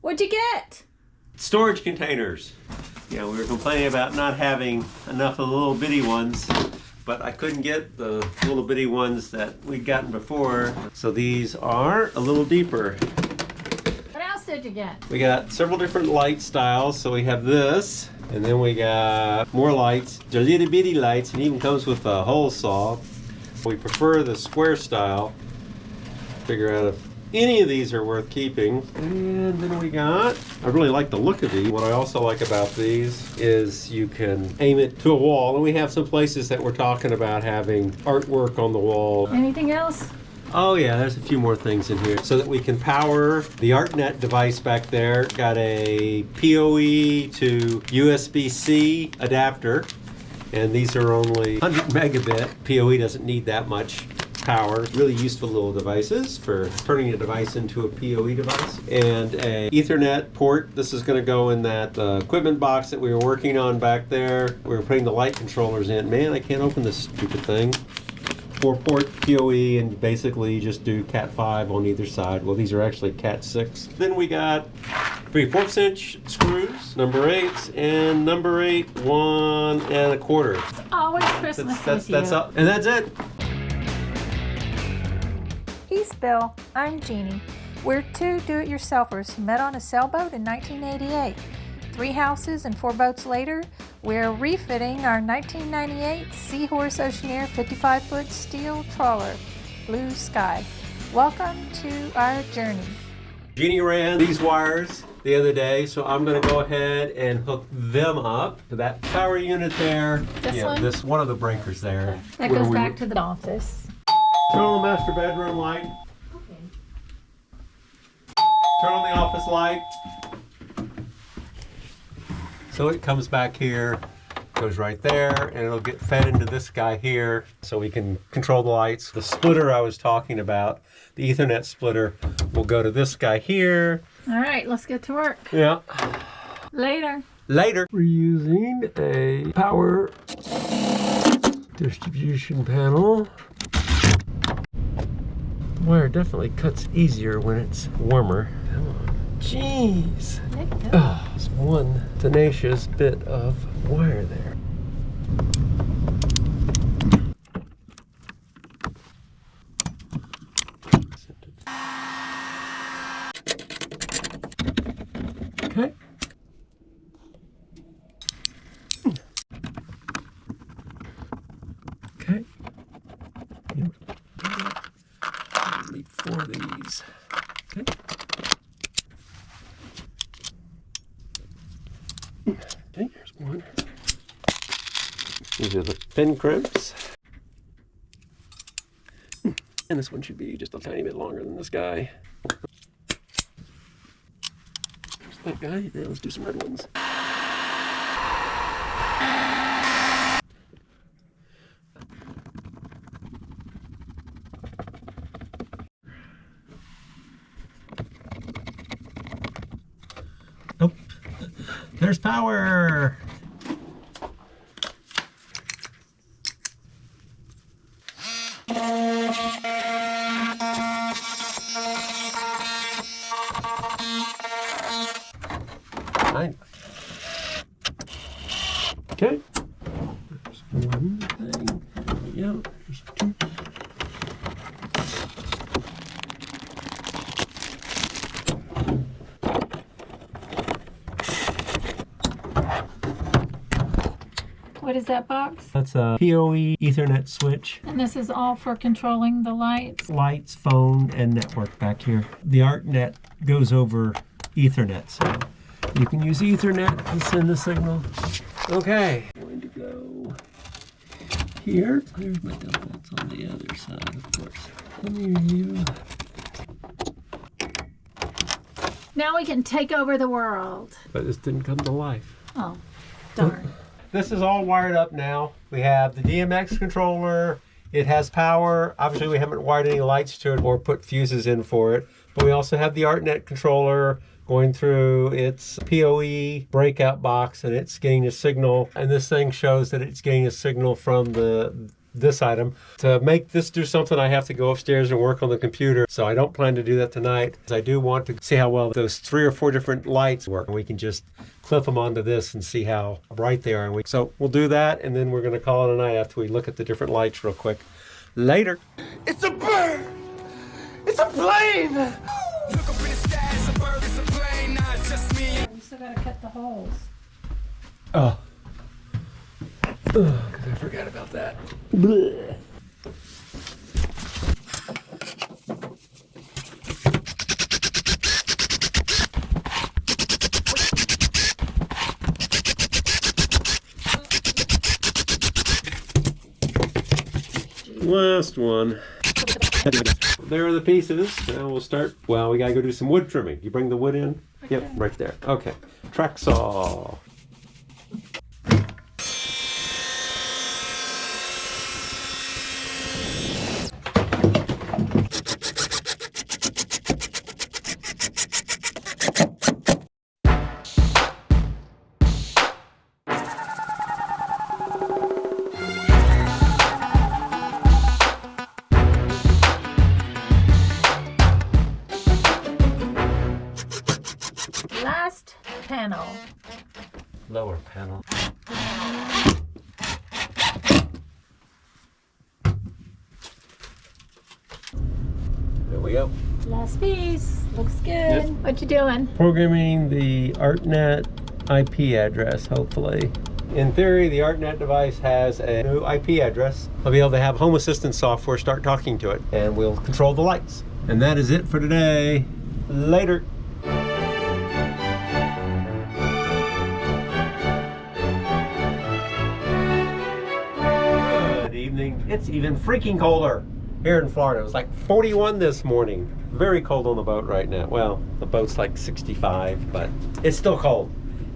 What'd you get? Storage containers. Yeah, we were complaining about not having enough of the little bitty ones, but I couldn't get the little bitty ones that we'd gotten before. So these are a little deeper. What else did you get? We got several different light styles. So we have this, and then we got more lights. They're little bitty lights, and even comes with a hole saw. We prefer the square style. Figure out if any of these are worth keeping. And then we got, I really like the look of these. What I also like about these is you can aim it to a wall. And we have some places that we're talking about having artwork on the wall. Anything else? Oh yeah, there's a few more things in here. So that we can power the ArtNet device back there. Got a PoE to USB-C adapter. And these are only 100 megabit. PoE doesn't need that much power. Really useful little devices for turning a device into a PoE device. And a Ethernet port. This is going to go in that equipment box that we were working on back there. We were putting the light controllers in. Man, I can't open this stupid thing. 4-port PoE, and basically just do Cat 5 on either side. Well, these are actually Cat 6. Then we got 3/4 inch screws, number 8s, and number 8 1 1/4. It's always Christmas with you. That's up, and that's it. He's Bill. I'm Jeannie. We're two do-it-yourselfers who met on a sailboat in 1988. 3 houses and 4 boats later, we're refitting our 1998 Seahorse Oceaneer 55-foot steel trawler, Blue Sky. Welcome to our journey. Jeannie ran these wires the other day, so I'm going to go ahead and hook them up to that power unit there. This one? This one of the breakers there. That goes back to the office. Turn on the master bedroom light. Okay. Turn on the office light. So it comes back here, goes right there, and it'll get fed into this guy here so we can control the lights. The splitter I was talking about, the Ethernet splitter, will go to this guy here. All right, let's get to work. Yeah. Later. Later. We're using a power distribution panel. The wire definitely cuts easier when it's warmer. Come on. Jeez. Oh, it's one tenacious bit of wire there. Okay. Okay. Need 4 of these. Okay. Okay, here's one. These are the pin crimps. And this one should be just a tiny bit longer than this guy. There's that guy. Now let's do some red ones. Oh, there's power. Fine. Okay. There's one thing. Yeah, there's 2. What is that box? That's a PoE Ethernet switch. And this is all for controlling the lights? Lights, phone, and network back here. The ArtNet goes over Ethernet, so you can use Ethernet to send the signal. Okay. Going to go here. There's my double. That's on the other side, of course. Come here, you. Now we can take over the world. But this didn't come to life. Oh, darn. This is all wired up now. We have the DMX controller. It has power. Obviously, we haven't wired any lights to it or put fuses in for it. But we also have the ArtNet controller going through its PoE breakout box, and it's getting a signal. And this thing shows that it's getting a signal from the this item. To make this do something, I have to go upstairs and work on the computer. So I don't plan to do that tonight. I do want to see how well those 3 or 4 different lights work. And we can just clip them onto this and see how bright they are. So we'll do that, and then we're going to call it a night after we look at the different lights real quick. Later. It's a bird! It's a plane! Look up in the sky, it's a bird, it's a plane, nah, it's just me. We still gotta cut the holes. Oh. I forgot about that. Blech. Last one. There are the pieces. Now we'll start. Well, we gotta go do some wood trimming. You bring the wood in? Okay. Yep, right there. Okay. Track saw. Last panel. Lower panel. There we go. Last piece. Looks good. Yep. What you doing? Programming the ArtNet IP address, hopefully. In theory, the ArtNet device has a new IP address. I'll be able to have Home Assistant software start talking to it, and we'll control the lights. And that is it for today. Later. Good evening. It's even freaking colder here in Florida. It was like 41 this morning. Very cold on the boat right now. Well, the boat's like 65, but it's still cold.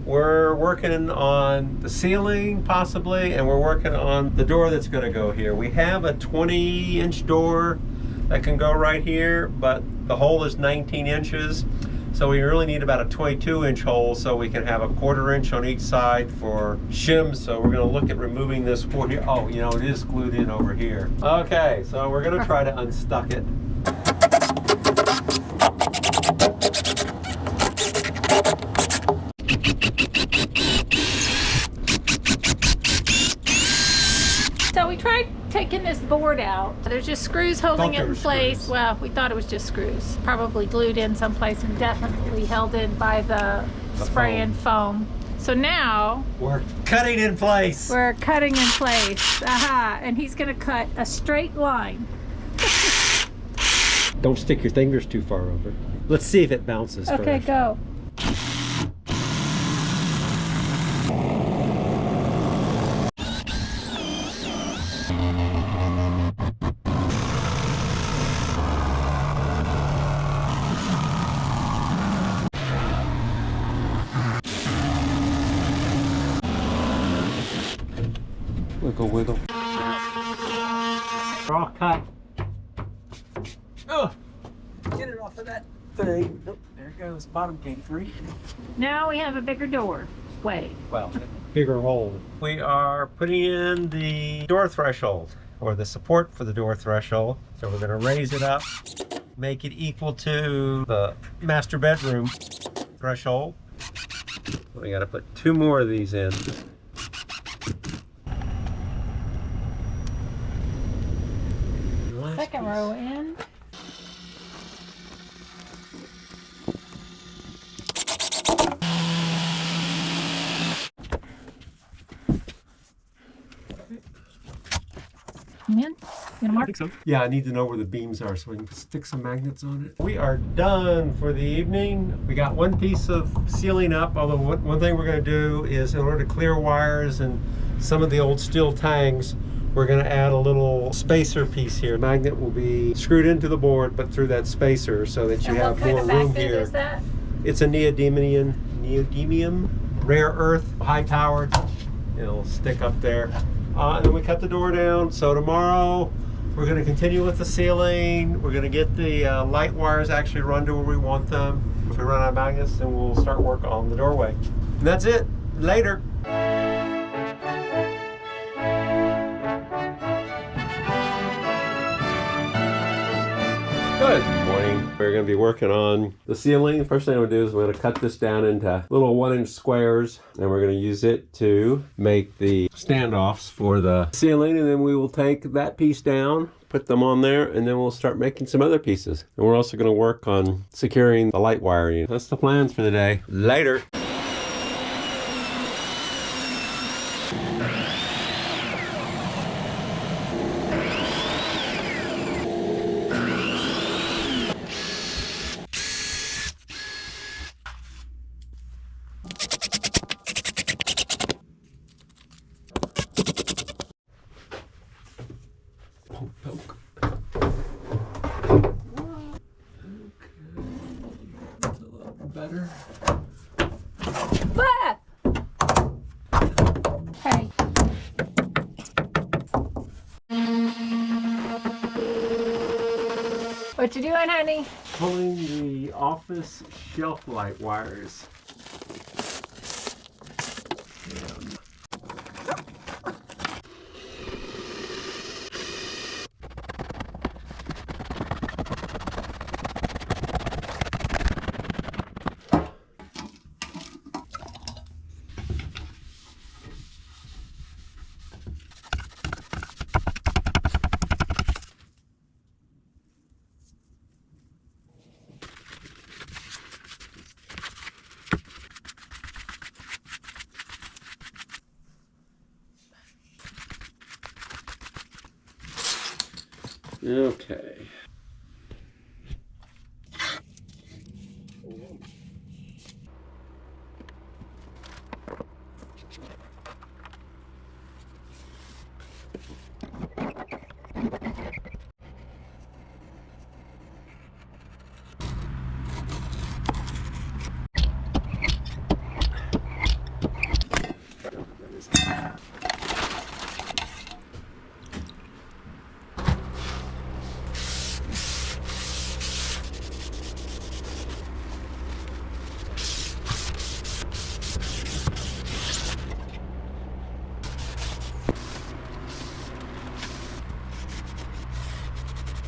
We're working on the ceiling possibly, and we're working on the door that's going to go here. We have a 20-inch door that can go right here, but the hole is 19 inches. So we really need about a 22-inch hole so we can have a 1/4 inch on each side for shims. So we're going to look at removing this board here. Oh, you know, it is glued in over here. Okay, so we're going to try to unstuck it. So we tried taking this board out. There's just screws holding it in place. Screws. Well, we thought it was just screws. Probably glued in someplace and definitely held in by the spray and foam. So now We're cutting in place. we're cutting in place. Aha! And he's gonna cut a straight line. Don't stick your fingers too far over. Let's see if it bounces Okay, first. go. Wiggle, wiggle. They're all cut. Oh, get it off of that thing. Nope, there it goes. Bottom came free. Now we have a bigger door. Wait. Well, bigger hole. We are putting in the door threshold, or the support for the door threshold. So we're going to raise it up, make it equal to the master bedroom threshold. We got to put 2 more of these in. Second row in. Come in. You gonna mark? So. Yeah, I need to know where the beams are so we can stick some magnets on it. We are done for the evening. We got one piece of ceiling up, although one thing we're going to do is, in order to clear wires and some of the old steel tangs, we're going to add a little spacer piece here. Magnet will be screwed into the board, but through that spacer so that you And have what kind more of room magnet here. is that? It's a neodymium, rare earth, high powered. It'll stick up there. And then we cut the door down. So tomorrow we're going to continue with the ceiling. We're going to get the light wires actually run to where we want them. If we run out of magnets, then we'll start work on the doorway. And that's it. Later. going to be working on the ceiling. First thing I'm going to do is we're going to cut this down into little 1-inch squares, and we're going to use it to make the standoffs for the ceiling, and then we will take that piece down, put them on there, and then we'll start making some other pieces. And we're also going to work on securing the light wiring. That's the plans for the day. Later. Better. Ah! Hey. What you doing, honey? Pulling the office shelf light wires. Okay.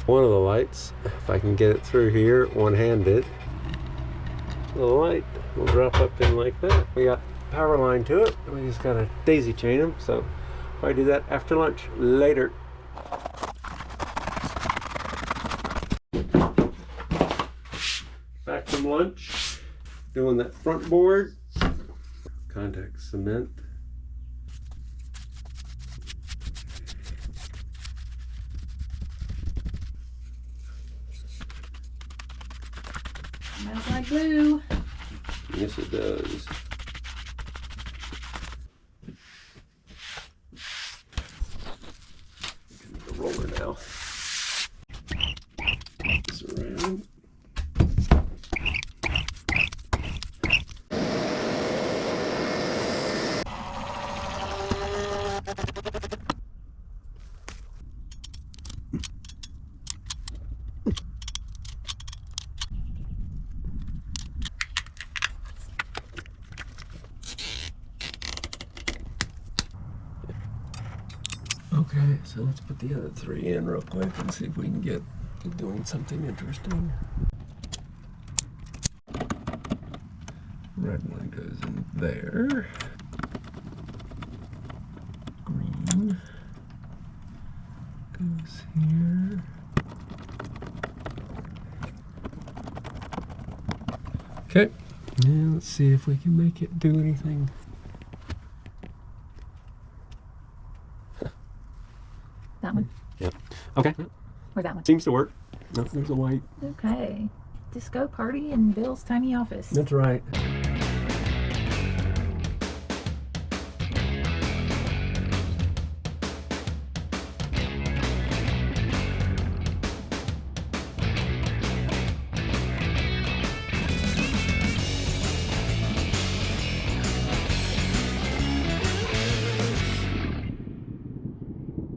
One of the lights, if I can get it through here one-handed, the light will drop up in like that. We got power line to it. We just gotta daisy chain them, so I do that after lunch. Later. Back from lunch, doing that front board. Contact cement. Smells like glue. Yes, it does. Get the roller now. This around. Okay, so let's put the other 3 in real quick and see if we can get to doing something interesting. Red one goes in there. Green goes here. Okay, now let's see if we can make it do anything. That one? Yep. Okay. Or that one? Seems to work. No, there's a white. Okay. Disco party in Bill's tiny office. That's right.